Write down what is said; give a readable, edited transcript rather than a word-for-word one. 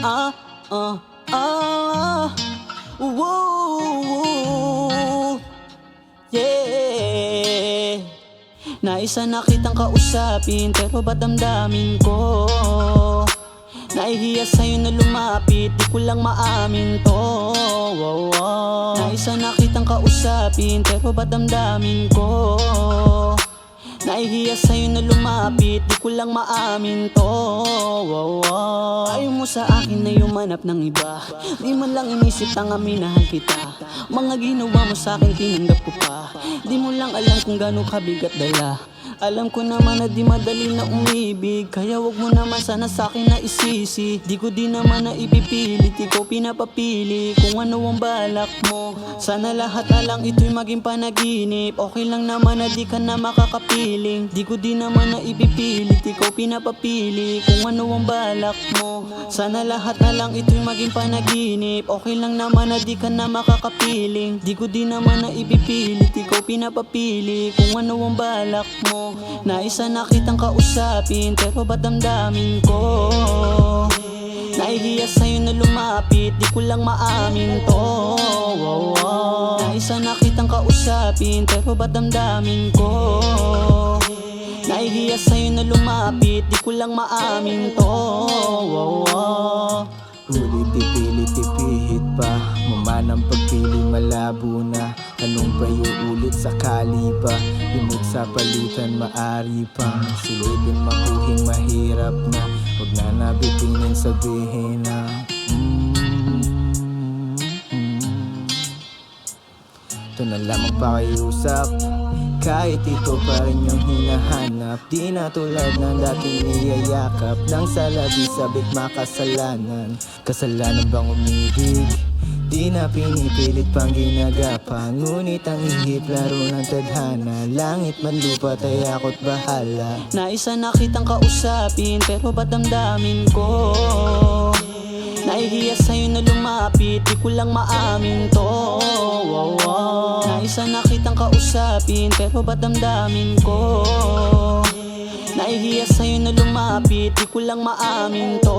Ah, ah, ah, woo, yeah. Naisa na kitang kausapin, pero ba't damdamin ko? Nahihiya sa'yo na lumapit, di ko lang maamin to. Naisa na kitang kausapin, pero ba't damdamin ko? Nahihiya sa'yo na lumapit, di ko lang maamin to. Ayaw mo sa akin na yumanap ng iba, di man lang inisip tanga minahal kita. Mga ginawa mo sa akin tinanggap ko pa, di mo lang alam kung gano'ng kabigat dala. Alam ko naman na di madali na umibig, kaya wag mo naman sana sa'kin na isisi. Di ko di naman na ipipilit, ikaw pinapapili kung ano ang balak mo. Sana lahat na lang ito'y maging panaginip, okay lang naman na di ka na makakapiling. Di ko di naman na ipipilit, ikaw pinapapili kung ano ang balak mo. Sana lahat na lang ito'y maging panaginip, okay lang naman na di ka na makakapiling. Di ko di naman na ipipilit, ikaw pinapapili kung ano ang balak mo. Naisa na kitang kausapin, pero ba't damdamin ko? Nahihiya sa'yo na lumapit, di ko lang maamin to. Naisa na kitang kausapin, pero ba't damdamin ko? Nahihiya sa'yo na lumapit, di ko lang maamin to. Ulit ipilit ipihit pa, mamanang pagpili malabo na. Anong ba ulit sakali ba? Imig sa palitan maari pang silipin makuhing mahirap na. Huwag na nabitinin sabihin na ito na lamang pakiusap, kahit ito pa rin yung hinahanap. Di na tulad ng dating niyayakap, nang sa labi sabik makasalanan. Kasalanan bang umibig? Di na pinipilit pang ginagapa, ngunit ang ihip laro ng tadhana. Langit man lupa tay ako't bahala. Naisa na kitang kausapin, pero ba't damdamin ko? Nahihiya sa'yo na lumapit, di ko lang maamin to. Naisa na kitang kausapin, pero ba't damdamin ko? Nahihiya sa'yo na lumapit, di ko lang maamin to.